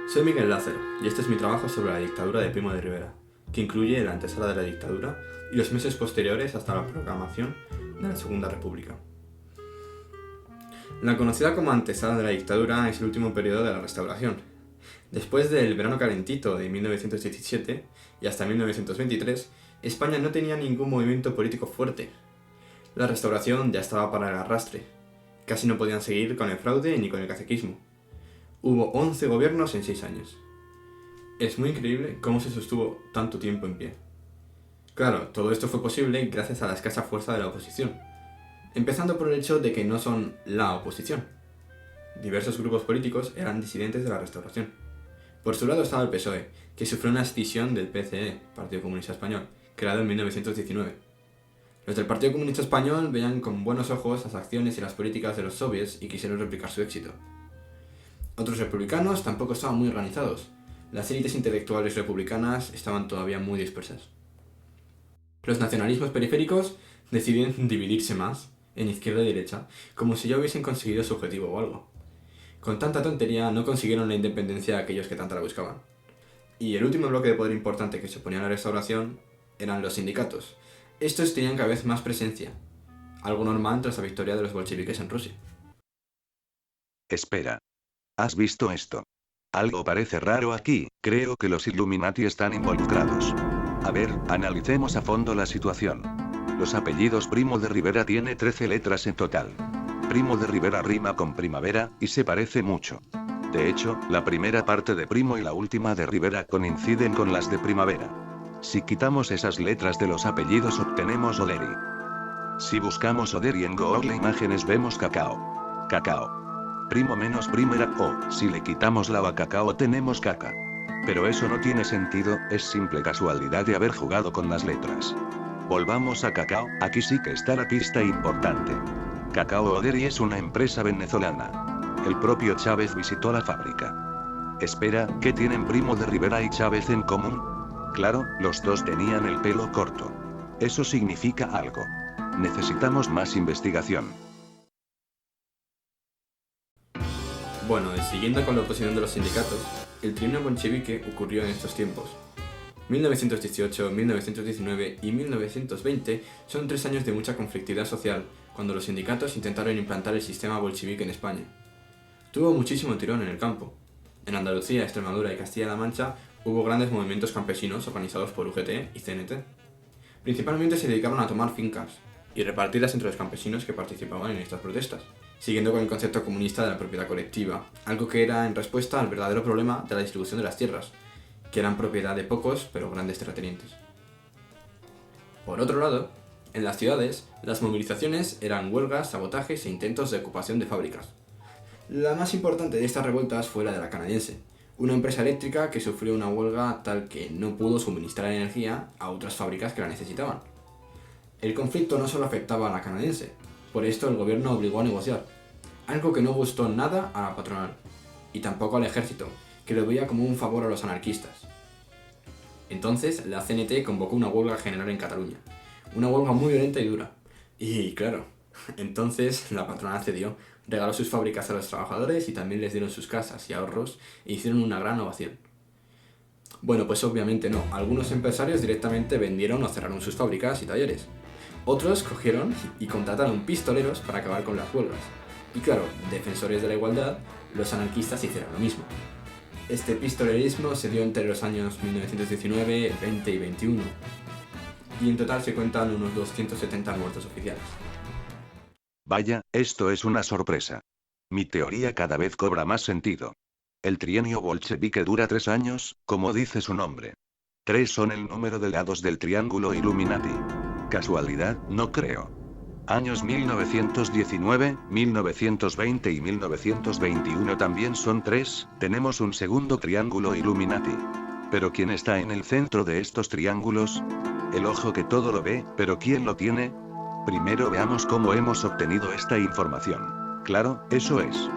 Soy Miguel Lázaro y este es mi trabajo sobre la dictadura de Primo de Rivera, que incluye la antesala de la dictadura y los meses posteriores hasta la proclamación de la Segunda República. La conocida como antesala de la dictadura es el último periodo de la Restauración. Después del verano calentito de 1917 y hasta 1923, España no tenía ningún movimiento político fuerte. La Restauración ya estaba para el arrastre. Casi no podían seguir con el fraude ni con el caciquismo. Hubo 11 gobiernos en 6 años. Es muy increíble cómo se sostuvo tanto tiempo en pie. Claro, todo esto fue posible gracias a la escasa fuerza de la oposición, empezando por el hecho de que no son la oposición. Diversos grupos políticos eran disidentes de la Restauración. Por su lado estaba el PSOE, que sufrió una escisión del PCE, Partido Comunista Español, creado en 1919. Los del Partido Comunista Español veían con buenos ojos las acciones y las políticas de los soviets y quisieron replicar su éxito. Otros republicanos tampoco estaban muy organizados. Las élites intelectuales republicanas estaban todavía muy dispersas. Los nacionalismos periféricos deciden dividirse más en izquierda y derecha, como si ya hubiesen conseguido su objetivo o algo. Con tanta tontería no consiguieron la independencia de aquellos que tanto la buscaban. Y el último bloque de poder importante que se oponía a la Restauración eran los sindicatos. Estos tenían cada vez más presencia, algo normal tras la victoria de los bolcheviques en Rusia. Espera. ¿Has visto esto? Algo parece raro aquí, creo que los Illuminati están involucrados. A ver, analicemos a fondo la situación. Los apellidos Primo de Rivera tiene 13 letras en total. Primo de Rivera rima con primavera, y se parece mucho. De hecho, la primera parte de Primo y la última de Rivera coinciden con las de primavera. Si quitamos esas letras de los apellidos obtenemos Oderi. Si buscamos Oderi en Google Imágenes vemos cacao. Cacao. Primo menos primera o, si le quitamos la cacao tenemos caca. Pero eso no tiene sentido, es simple casualidad de haber jugado con las letras. Volvamos a cacao, aquí sí que está la pista importante. Cacao Oderi es una empresa venezolana. El propio Chávez visitó la fábrica. Espera, ¿qué tienen Primo de Rivera y Chávez en común? Claro, los dos tenían el pelo corto. Eso significa algo. Necesitamos más investigación. Bueno, siguiendo con la oposición de los sindicatos, el trienio bolchevique ocurrió en estos tiempos. 1918, 1919 y 1920 son 3 años de mucha conflictividad social, cuando los sindicatos intentaron implantar el sistema bolchevique en España. Tuvo muchísimo tirón en el campo. En Andalucía, Extremadura y Castilla-La Mancha hubo grandes movimientos campesinos organizados por UGT y CNT. Principalmente se dedicaron a tomar fincas y repartirlas entre los campesinos que participaban en estas protestas, siguiendo con el concepto comunista de la propiedad colectiva, algo que era en respuesta al verdadero problema de la distribución de las tierras, que eran propiedad de pocos pero grandes terratenientes. Por otro lado, en las ciudades, las movilizaciones eran huelgas, sabotajes e intentos de ocupación de fábricas. La más importante de estas revueltas fue la de la canadiense, una empresa eléctrica que sufrió una huelga tal que no pudo suministrar energía a otras fábricas que la necesitaban. El conflicto no solo afectaba a la canadiense, por esto el gobierno obligó a negociar, algo que no gustó nada a la patronal, y tampoco al ejército, que lo veía como un favor a los anarquistas. Entonces, la CNT convocó una huelga general en Cataluña, una huelga muy violenta y dura. Y claro, entonces la patronal cedió, regaló sus fábricas a los trabajadores y también les dieron sus casas y ahorros e hicieron una gran ovación. Bueno, pues obviamente no, algunos empresarios directamente vendieron o cerraron sus fábricas y talleres. Otros cogieron y contrataron pistoleros para acabar con las huelgas. Y claro, defensores de la igualdad, los anarquistas hicieron lo mismo. Este pistolerismo se dio entre los años 1919, 20 y 21. Y en total se cuentan unos 270 muertos oficiales. Vaya, esto es una sorpresa. Mi teoría cada vez cobra más sentido. El trienio bolchevique dura 3 años, como dice su nombre. 3 son el número de lados del triángulo Illuminati. ¿Casualidad? No creo. Años 1919, 1920 y 1921 también son 3, tenemos un segundo triángulo Illuminati. ¿Pero quién está en el centro de estos triángulos? El ojo que todo lo ve, pero ¿quién lo tiene? Primero veamos cómo hemos obtenido esta información. Claro, eso es.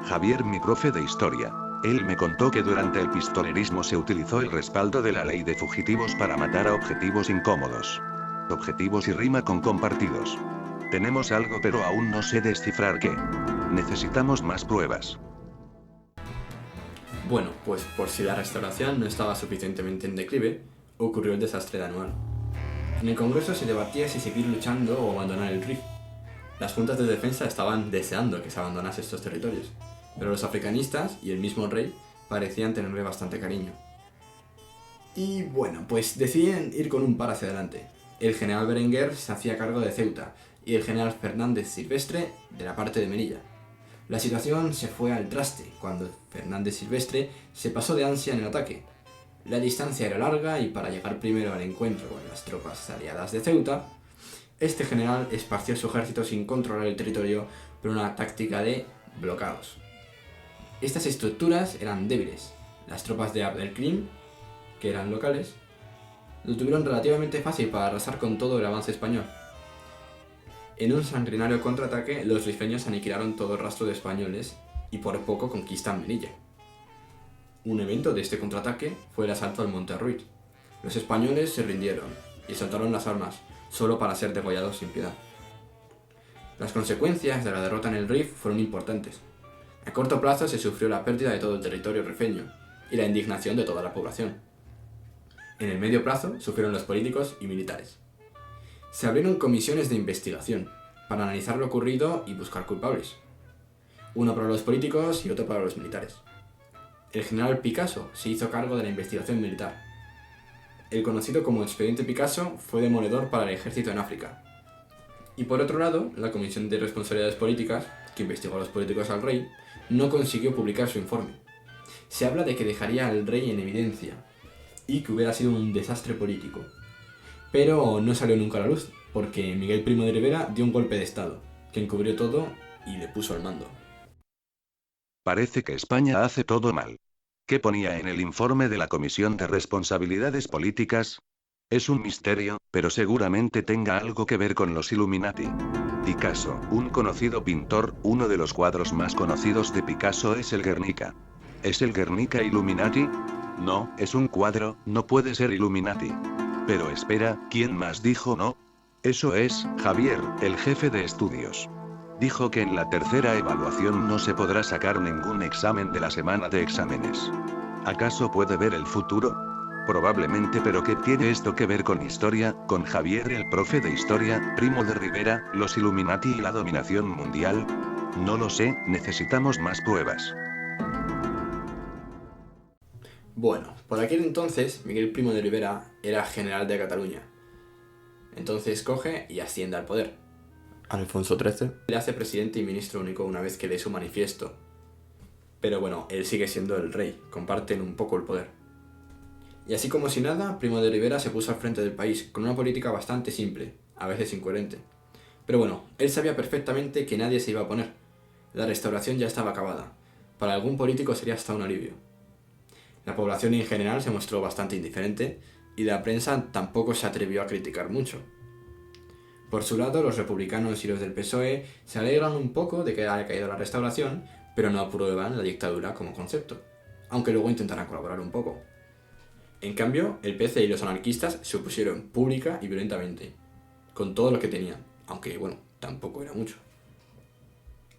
Javier, mi profe de historia. Él me contó que durante el pistolerismo se utilizó el respaldo de la ley de fugitivos para matar a objetivos incómodos. Objetivos y rima con compartidos. Tenemos algo pero aún no sé descifrar qué. Necesitamos más pruebas. Bueno, pues por si la restauración no estaba suficientemente en declive, ocurrió el desastre de Anual. En el Congreso se debatía si seguir luchando o abandonar el RIF. Las juntas de defensa estaban deseando que se abandonase estos territorios, pero los africanistas y el mismo rey parecían tenerle bastante cariño. Y bueno, pues deciden ir con un par hacia adelante. El general Berenguer se hacía cargo de Ceuta y el general Fernández Silvestre de la parte de Melilla. La situación se fue al traste cuando Fernández Silvestre se pasó de ansia en el ataque. La distancia era larga y para llegar primero al encuentro con las tropas aliadas de Ceuta, este general esparció su ejército sin controlar el territorio por una táctica de bloqueados. Estas estructuras eran débiles. Las tropas de Abdelkrim, que eran locales, lo tuvieron relativamente fácil para arrasar con todo el avance español. En un sanguinario contraataque, los rifeños aniquilaron todo el rastro de españoles y por poco conquistan Melilla. Un evento de este contraataque fue el asalto al Monte Ruiz. Los españoles se rindieron y soltaron las armas, solo para ser degollados sin piedad. Las consecuencias de la derrota en el Rif fueron importantes. A corto plazo se sufrió la pérdida de todo el territorio rifeño y la indignación de toda la población. En el medio plazo sufrieron los políticos y militares. Se abrieron comisiones de investigación para analizar lo ocurrido y buscar culpables. Uno para los políticos y otro para los militares. El general Picasso se hizo cargo de la investigación militar. El conocido como Expediente Picasso fue demoledor para el ejército en África. Y por otro lado, la Comisión de Responsabilidades Políticas, que investigó a los políticos al rey, no consiguió publicar su informe. Se habla de que dejaría al rey en evidencia y que hubiera sido un desastre político. Pero no salió nunca a la luz, porque Miguel Primo de Rivera dio un golpe de estado, que encubrió todo y le puso al mando. Parece que España hace todo mal. ¿Qué ponía en el informe de la Comisión de Responsabilidades Políticas? Es un misterio, pero seguramente tenga algo que ver con los Illuminati. Picasso, un conocido pintor, uno de los cuadros más conocidos de Picasso es el Guernica. ¿Es el Guernica Illuminati? No, es un cuadro, no puede ser Illuminati. Pero espera, ¿quién más dijo no? Eso es, Javier, el jefe de estudios. Dijo que en la tercera evaluación no se podrá sacar ningún examen de la semana de exámenes. ¿Acaso puede ver el futuro? Probablemente, pero ¿qué tiene esto que ver con historia, con Javier el profe de historia, Primo de Rivera, los Illuminati y la dominación mundial? No lo sé, necesitamos más pruebas. Bueno, por aquel entonces, Miguel Primo de Rivera era general de Cataluña. Entonces coge y asciende al poder. Alfonso XIII le hace presidente y ministro único una vez que lee su manifiesto. Pero bueno, él sigue siendo el rey, comparten un poco el poder. Y así como si nada, Primo de Rivera se puso al frente del país, con una política bastante simple, a veces incoherente. Pero bueno, él sabía perfectamente que nadie se iba a oponer. La restauración ya estaba acabada. Para algún político sería hasta un alivio. La población en general se mostró bastante indiferente, y la prensa tampoco se atrevió a criticar mucho. Por su lado, los republicanos y los del PSOE se alegran un poco de que haya caído la restauración, pero no aprueban la dictadura como concepto, aunque luego intentarán colaborar un poco. En cambio, el PC y los anarquistas se opusieron pública y violentamente, con todo lo que tenían, aunque bueno, tampoco era mucho.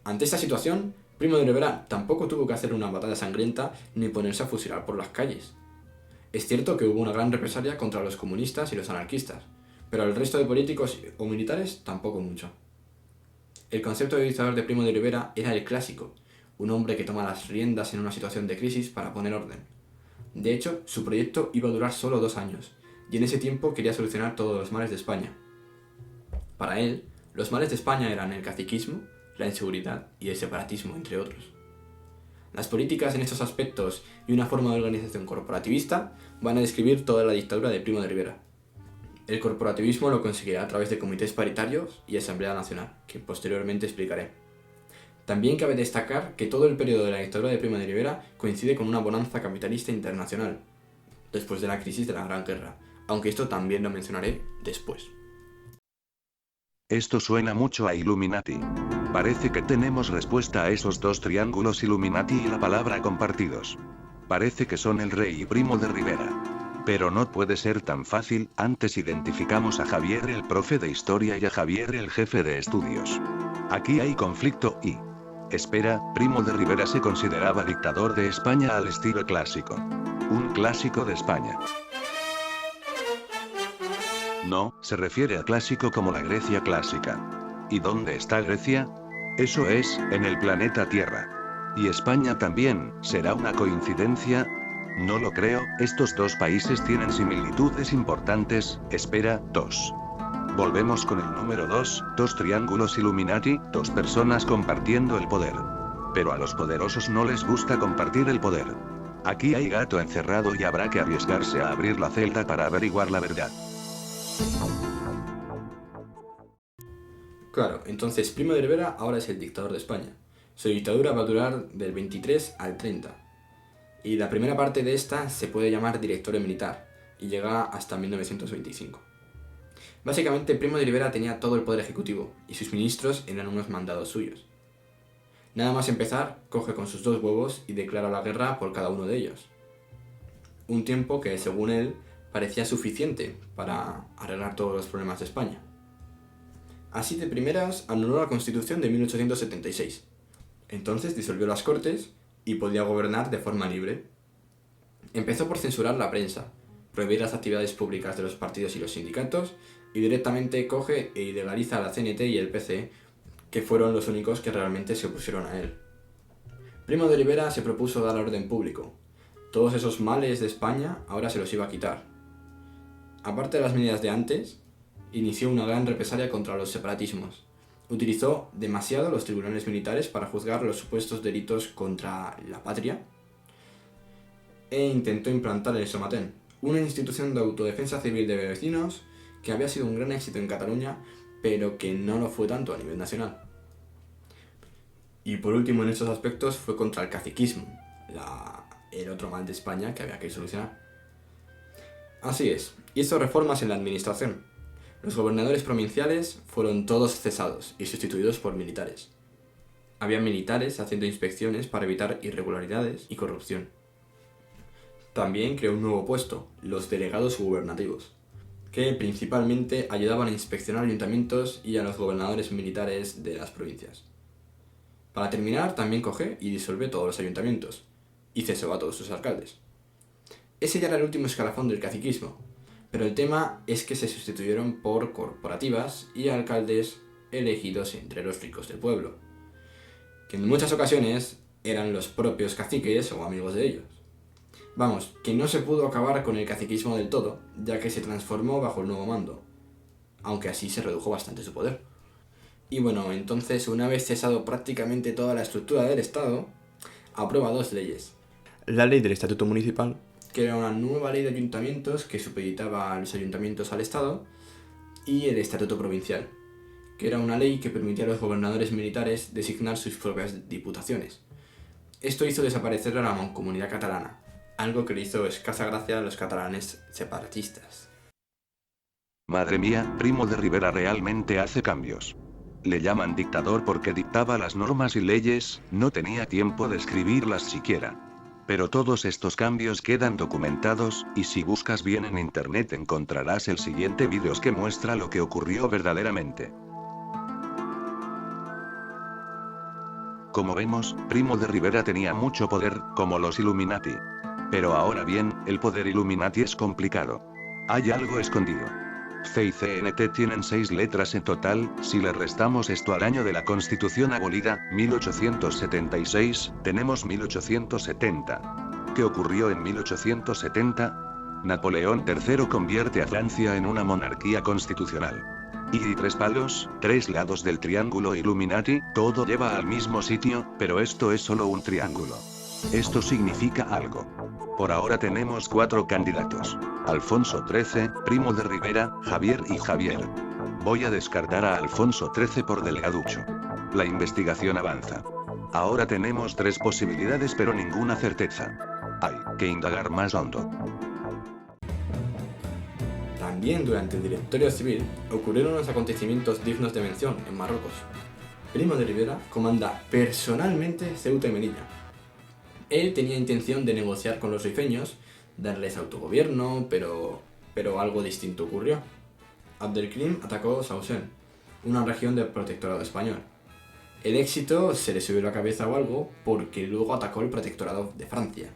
Ante esta situación, Primo de Rivera tampoco tuvo que hacer una batalla sangrienta ni ponerse a fusilar por las calles. Es cierto que hubo una gran represalia contra los comunistas y los anarquistas, pero al resto de políticos o militares tampoco mucho. El concepto de dictador de Primo de Rivera era el clásico, un hombre que toma las riendas en una situación de crisis para poner orden. De hecho, su proyecto iba a durar solo 2 años, y en ese tiempo quería solucionar todos los males de España. Para él, los males de España eran el caciquismo, la inseguridad y el separatismo, entre otros. Las políticas en estos aspectos y una forma de organización corporativista van a describir toda la dictadura de Primo de Rivera. El corporativismo lo conseguirá a través de comités paritarios y Asamblea Nacional, que posteriormente explicaré. También cabe destacar que todo el periodo de la dictadura de Primo de Rivera coincide con una bonanza capitalista internacional, después de la crisis de la Gran Guerra, aunque esto también lo mencionaré después. Esto suena mucho a Illuminati. Parece que tenemos respuesta a esos 2 triángulos Illuminati y la palabra compartidos. Parece que son el rey y Primo de Rivera. Pero no puede ser tan fácil, antes identificamos a Javier el profe de historia y a Javier el jefe de estudios. Aquí hay conflicto y... Espera, Primo de Rivera se consideraba dictador de España al estilo clásico. Un clásico de España. No, se refiere a clásico como la Grecia clásica. ¿Y dónde está Grecia? Eso es, en el planeta Tierra. Y España también, ¿será una coincidencia? No lo creo, estos dos países tienen similitudes importantes. Espera, 2. Volvemos con el número 2, dos triángulos Illuminati, dos personas compartiendo el poder. Pero a los poderosos no les gusta compartir el poder. Aquí hay gato encerrado y habrá que arriesgarse a abrir la celda para averiguar la verdad. Claro, entonces Primo de Rivera ahora es el dictador de España. Su dictadura va a durar del 23 al 30. Y la primera parte de esta se puede llamar directorio militar, y llega hasta 1925. Básicamente, Primo de Rivera tenía todo el poder ejecutivo, y sus ministros eran unos mandados suyos. Nada más empezar, coge con sus 2 huevos y declara la guerra por cada uno de ellos. Un tiempo que, según él, parecía suficiente para arreglar todos los problemas de España. Así de primeras, anuló la Constitución de 1876. Entonces disolvió las Cortes y podía gobernar de forma libre. Empezó por censurar la prensa, prohibir las actividades públicas de los partidos y los sindicatos, y directamente coge e ilegaliza a la CNT y el PC, que fueron los únicos que realmente se opusieron a él. Primo de Rivera se propuso dar orden público. Todos esos males de España ahora se los iba a quitar. Aparte de las medidas de antes, inició una gran represalia contra los separatismos. Utilizó demasiado los tribunales militares para juzgar los supuestos delitos contra la patria e intentó implantar el Somatén, una institución de autodefensa civil de vecinos que había sido un gran éxito en Cataluña, pero que no lo fue tanto a nivel nacional. Y por último en estos aspectos fue contra el caciquismo, el otro mal de España que había que solucionar. Así es, hizo reformas en la administración. Los gobernadores provinciales fueron todos cesados y sustituidos por militares. Había militares haciendo inspecciones para evitar irregularidades y corrupción. También creó un nuevo puesto, los delegados gubernativos, que principalmente ayudaban a inspeccionar ayuntamientos y a los gobernadores militares de las provincias. Para terminar, también coge y disolvió todos los ayuntamientos, y cesó a todos sus alcaldes. Ese ya era el último escalafón del caciquismo, pero el tema es que se sustituyeron por corporativas y alcaldes elegidos entre los ricos del pueblo, que en muchas ocasiones eran los propios caciques o amigos de ellos. Vamos, que no se pudo acabar con el caciquismo del todo, ya que se transformó bajo el nuevo mando, aunque así se redujo bastante su poder. Y bueno, entonces una vez cesado prácticamente toda la estructura del Estado, aprueba 2 leyes. La ley del Estatuto Municipal, que era una nueva ley de ayuntamientos que supeditaba a los ayuntamientos al Estado, y el Estatuto Provincial, que era una ley que permitía a los gobernadores militares designar sus propias diputaciones. Esto hizo desaparecer a la Mancomunidad catalana, algo que le hizo escasa gracia a los catalanes separatistas. Madre mía, Primo de Rivera realmente hace cambios. Le llaman dictador porque dictaba las normas y leyes, no tenía tiempo de escribirlas siquiera. Pero todos estos cambios quedan documentados, y si buscas bien en internet encontrarás el siguiente vídeo que muestra lo que ocurrió verdaderamente. Como vemos, Primo de Rivera tenía mucho poder, como los Illuminati. Pero ahora bien, el poder Illuminati es complicado. Hay algo escondido. C y CNT tienen 6 letras en total, si le restamos esto al año de la Constitución abolida, 1876, tenemos 1870. ¿Qué ocurrió en 1870? Napoleón III convierte a Francia en una monarquía constitucional. Y 3 palos, 3 lados del triángulo Illuminati, todo lleva al mismo sitio, pero esto es solo un triángulo. Esto significa algo. Por ahora tenemos 4 candidatos. Alfonso XIII, Primo de Rivera, Javier y Javier. Voy a descartar a Alfonso XIII por Delgaducho. La investigación avanza. Ahora tenemos 3 posibilidades pero ninguna certeza. Hay que indagar más hondo. También durante el Directorio Civil ocurrieron unos acontecimientos dignos de mención en Marruecos. Primo de Rivera comanda personalmente Ceuta y Melilla. Él tenía intención de negociar con los rifeños, darles autogobierno, pero algo distinto ocurrió. Abdelkrim atacó Sausén, una región del protectorado español. El éxito se le subió a la cabeza o algo porque luego atacó el protectorado de Francia,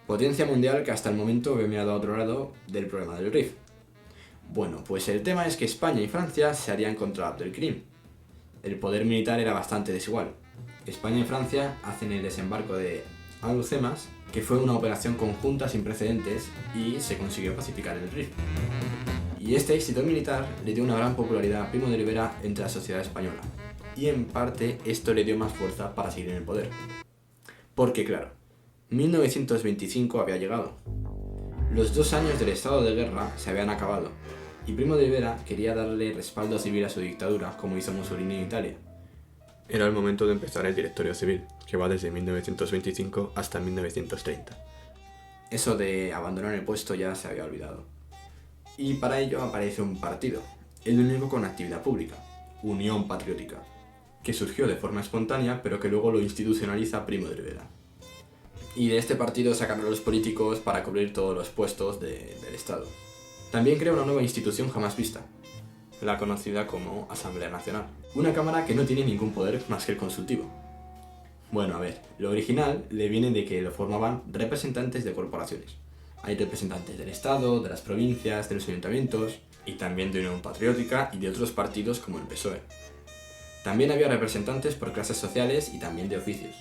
potencia mundial que hasta el momento había mirado a otro lado del problema del Rif. Bueno, pues el tema es que España y Francia se harían contra Abdelkrim. El poder militar era bastante desigual. España y Francia hacen el desembarco de Alhucemas, que fue una operación conjunta sin precedentes y se consiguió pacificar el Rif. Y este éxito militar le dio una gran popularidad a Primo de Rivera entre la sociedad española. Y en parte esto le dio más fuerza para seguir en el poder. Porque claro, 1925 había llegado. Los 2 años del estado de guerra se habían acabado y Primo de Rivera quería darle respaldo civil a su dictadura como hizo Mussolini en Italia. Era el momento de empezar el directorio civil, que va desde 1925 hasta 1930. Eso de abandonar el puesto ya se había olvidado. Y para ello aparece un partido, el único con actividad pública, Unión Patriótica, que surgió de forma espontánea pero que luego lo institucionaliza Primo de Rivera. Y de este partido sacaron a los políticos para cubrir todos los puestos del Estado. También crea una nueva institución jamás vista, la conocida como Asamblea Nacional, una cámara que no tiene ningún poder más que el consultivo. Bueno, a ver, lo original le viene de que lo formaban representantes de corporaciones. Hay representantes del Estado, de las provincias, de los ayuntamientos, y también de Unión Patriótica y de otros partidos como el PSOE. También había representantes por clases sociales y también de oficios.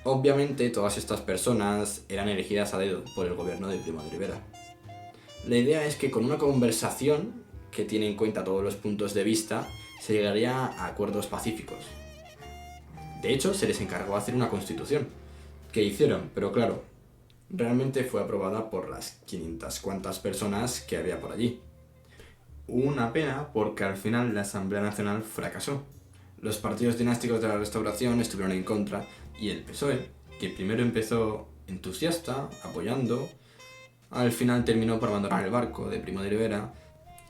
Obviamente todas estas personas eran elegidas a dedo por el gobierno de Primo de Rivera. La idea es que con una conversación que tiene en cuenta todos los puntos de vista, se llegaría a acuerdos pacíficos. De hecho, se les encargó hacer una constitución, que hicieron, pero claro, realmente fue aprobada por las 500 cuantas personas que había por allí. Una pena porque al final la Asamblea Nacional fracasó. Los partidos dinásticos de la Restauración estuvieron en contra y el PSOE, que primero empezó entusiasta, apoyando, al final terminó por abandonar el barco de Primo de Rivera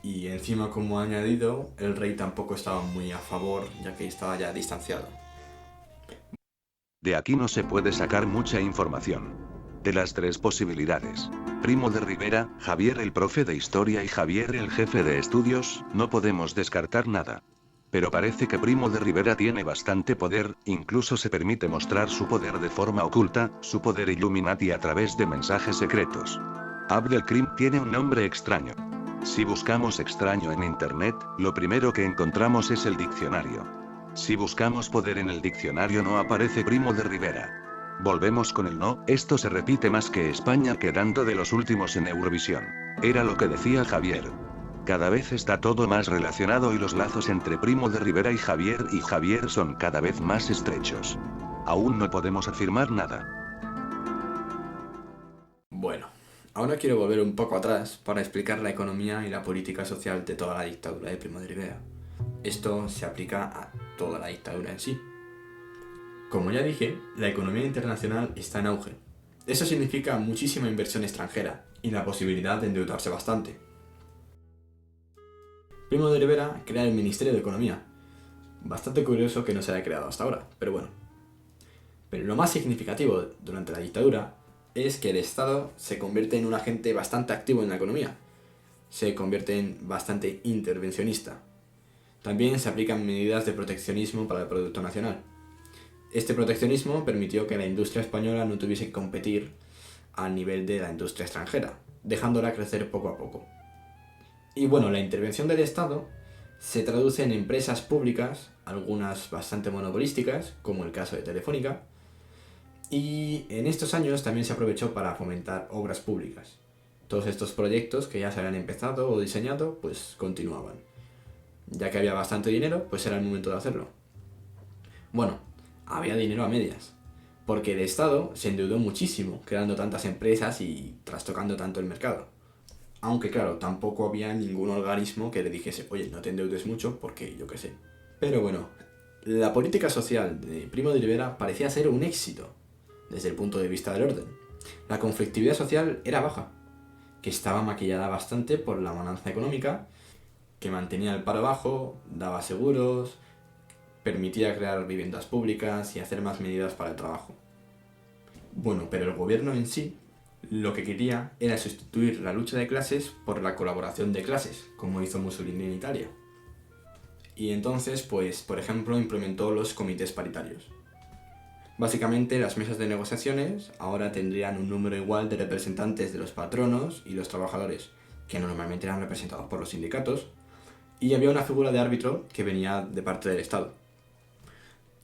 y encima, como añadido, el rey tampoco estaba muy a favor ya que estaba ya distanciado. De aquí no se puede sacar mucha información. De las 3 posibilidades, Primo de Rivera, Javier el profe de historia y Javier el jefe de estudios, no podemos descartar nada. Pero parece que Primo de Rivera tiene bastante poder, incluso se permite mostrar su poder de forma oculta, su poder Illuminati a través de mensajes secretos. Abdelkrim tiene un nombre extraño. Si buscamos extraño en internet, lo primero que encontramos es el diccionario. Si buscamos poder en el diccionario no aparece Primo de Rivera. Volvemos con el no, esto se repite más que España quedando de los últimos en Eurovisión. Era lo que decía Javier. Cada vez está todo más relacionado y los lazos entre Primo de Rivera y Javier son cada vez más estrechos. Aún no podemos afirmar nada. Bueno, ahora quiero volver un poco atrás para explicar la economía y la política social de toda la dictadura de Primo de Rivera. Esto se aplica a toda la dictadura en sí. Como ya dije, la economía internacional está en auge. Eso significa muchísima inversión extranjera y la posibilidad de endeudarse bastante. Primo de Rivera crea el Ministerio de Economía. Bastante curioso que no se haya creado hasta ahora, pero bueno. Pero lo más significativo durante la dictadura es que el Estado se convierte en un agente bastante activo en la economía. Se convierte en bastante intervencionista. También se aplican medidas de proteccionismo para el producto nacional. Este proteccionismo permitió que la industria española no tuviese que competir al nivel de la industria extranjera, dejándola crecer poco a poco. Y bueno, la intervención del Estado se traduce en empresas públicas, algunas bastante monopolísticas, como el caso de Telefónica, y en estos años también se aprovechó para fomentar obras públicas. Todos estos proyectos que ya se habían empezado o diseñado, pues continuaban. Ya que había bastante dinero, pues era el momento de hacerlo. Bueno, había dinero a medias, porque el Estado se endeudó muchísimo, creando tantas empresas y trastocando tanto el mercado. Aunque claro, tampoco había ningún organismo que le dijese, oye, no te endeudes mucho porque yo qué sé. Pero bueno, la política social de Primo de Rivera parecía ser un éxito, desde el punto de vista del orden. La conflictividad social era baja, que estaba maquillada bastante por la bonanza económica, que mantenía el paro bajo, daba seguros, permitía crear viviendas públicas y hacer más medidas para el trabajo. Bueno, pero el gobierno en sí lo que quería era sustituir la lucha de clases por la colaboración de clases, como hizo Mussolini en Italia. Y entonces, pues, por ejemplo, implementó los comités paritarios. Básicamente, las mesas de negociaciones ahora tendrían un número igual de representantes de los patronos y los trabajadores, que normalmente eran representados por los sindicatos, y había una figura de árbitro que venía de parte del Estado.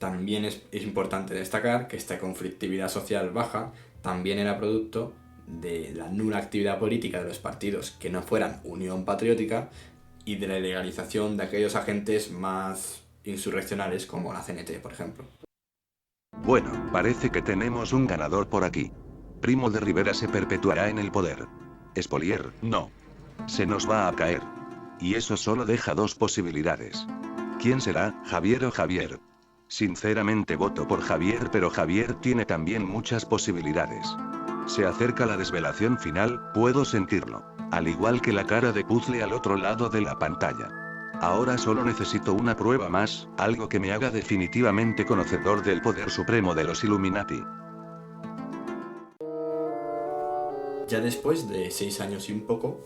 También es importante destacar que esta conflictividad social baja también era producto de la nula actividad política de los partidos que no fueran Unión Patriótica y de la ilegalización de aquellos agentes más insurreccionales como la CNT, por ejemplo. Bueno, parece que tenemos un ganador por aquí. Primo de Rivera se perpetuará en el poder. Spolier, no. Se nos va a caer. Y eso solo deja dos posibilidades. ¿Quién será, Javier o Javier? Sinceramente voto por Javier, pero Javier tiene también muchas posibilidades. Se acerca la desvelación final, puedo sentirlo. Al igual que la cara de puzzle al otro lado de la pantalla. Ahora solo necesito una prueba más, algo que me haga definitivamente conocedor del poder supremo de los Illuminati. Ya después de 6 años y un poco,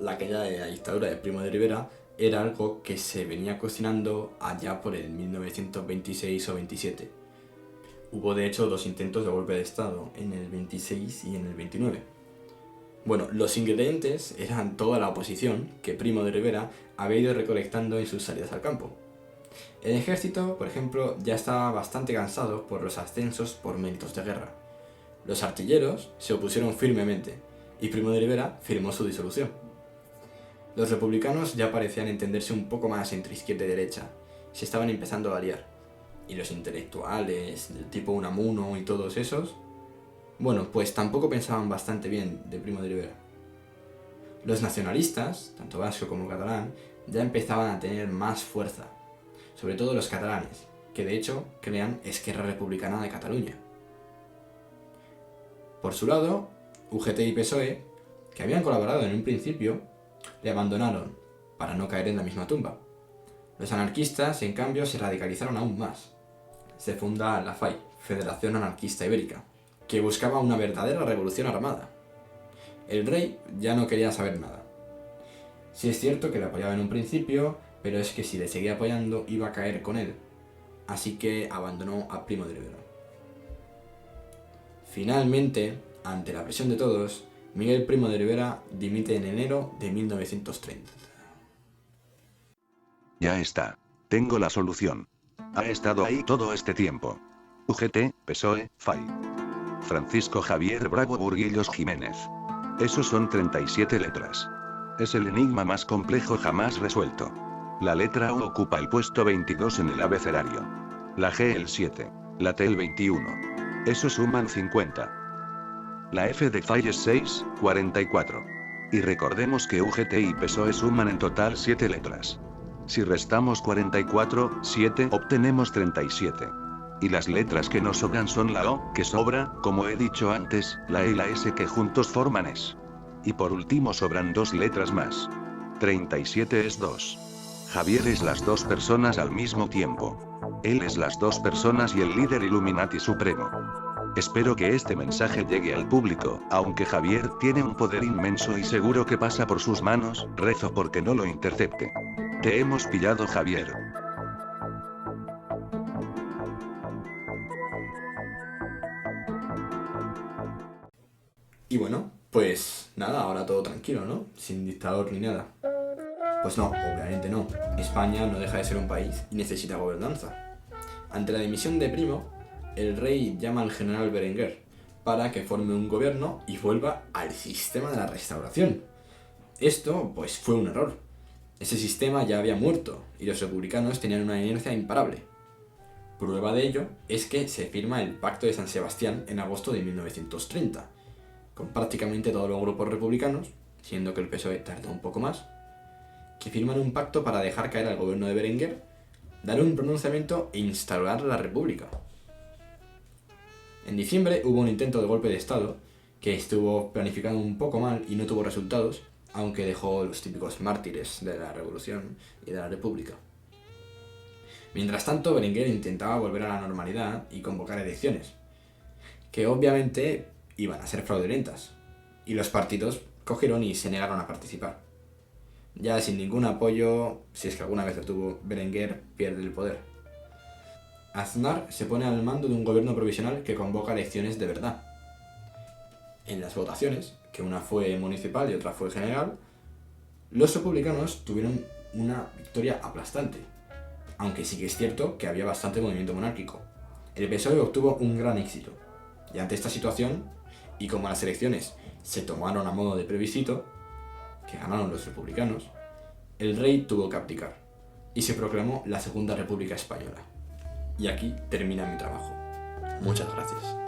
la caída de la dictadura de Primo de Rivera era algo que se venía cocinando allá por el 1926 o 27. Hubo de hecho 2 intentos de golpe de estado, en el 26 y en el 29. Bueno, los ingredientes eran toda la oposición que Primo de Rivera había ido recolectando en sus salidas al campo. El ejército, por ejemplo, ya estaba bastante cansado por los ascensos por méritos de guerra. Los artilleros se opusieron firmemente y Primo de Rivera firmó su disolución. Los republicanos ya parecían entenderse un poco más entre izquierda y derecha, se estaban empezando a aliar. Y los intelectuales, del tipo Unamuno y todos esos, bueno, pues tampoco pensaban bastante bien de Primo de Rivera. Los nacionalistas, tanto vasco como catalán, ya empezaban a tener más fuerza, sobre todo los catalanes, que de hecho crean Esquerra Republicana de Cataluña. Por su lado, UGT y PSOE, que habían colaborado en un principio, le abandonaron para no caer en la misma tumba. Los anarquistas, en cambio, se radicalizaron aún más. Se funda la FAI, Federación Anarquista Ibérica, que buscaba una verdadera revolución armada. El rey ya no quería saber nada. Sí es cierto que le apoyaba en un principio, pero es que si le seguía apoyando iba a caer con él, así que abandonó a Primo de Rivera. Finalmente, ante la presión de todos, Miguel Primo de Rivera dimite en enero de 1930. Ya está. Tengo la solución. Ha estado ahí todo este tiempo. UGT, PSOE, FAI. Francisco Javier Bravo Burguillos Jiménez. Esos son 37 letras. Es el enigma más complejo jamás resuelto. La letra O ocupa el puesto 22 en el abecedario. La G el 7. La T el 21. Eso suman 50. La F de FAI es 6, 44. Y recordemos que UGT y PSOE suman en total 7 letras. Si restamos 44, 7, obtenemos 37. Y las letras que nos sobran son la O, que sobra, como he dicho antes, la E y la S que juntos forman S. Y por último sobran 2 letras más. 37 es 2. Javier es las 2 personas al mismo tiempo. Él es las 2 personas y el líder Illuminati supremo. Espero que este mensaje llegue al público, aunque Javier tiene un poder inmenso y seguro que pasa por sus manos, rezo porque no lo intercepte. Te hemos pillado, Javier. Y bueno, pues nada, ahora todo tranquilo, ¿no? Sin dictador ni nada. Pues no, obviamente no. España no deja de ser un país y necesita gobernanza. Ante la dimisión de Primo, el rey llama al general Berenguer para que forme un gobierno y vuelva al sistema de la Restauración. Esto, pues, fue un error. Ese sistema ya había muerto y los republicanos tenían una inercia imparable. Prueba de ello es que se firma el Pacto de San Sebastián en agosto de 1930, con prácticamente todos los grupos republicanos, siendo que el PSOE tardó un poco más, que firman un pacto para dejar caer al gobierno de Berenguer, dar un pronunciamiento e instaurar la república. En diciembre hubo un intento de golpe de estado que estuvo planificado un poco mal y no tuvo resultados, aunque dejó los típicos mártires de la revolución y de la república. Mientras tanto, Berenguer intentaba volver a la normalidad y convocar elecciones, que obviamente iban a ser fraudulentas, y los partidos cogieron y se negaron a participar. Ya sin ningún apoyo, si es que alguna vez lo tuvo, Berenguer pierde el poder. Aznar se pone al mando de un gobierno provisional que convoca elecciones de verdad. En las votaciones, que una fue municipal y otra fue general, los republicanos tuvieron una victoria aplastante, aunque sí que es cierto que había bastante movimiento monárquico. El PSOE obtuvo un gran éxito, y ante esta situación, y como las elecciones se tomaron a modo de plebiscito, que ganaron los republicanos, el rey tuvo que abdicar, y se proclamó la Segunda República Española. Y aquí termina mi trabajo. Muchas gracias.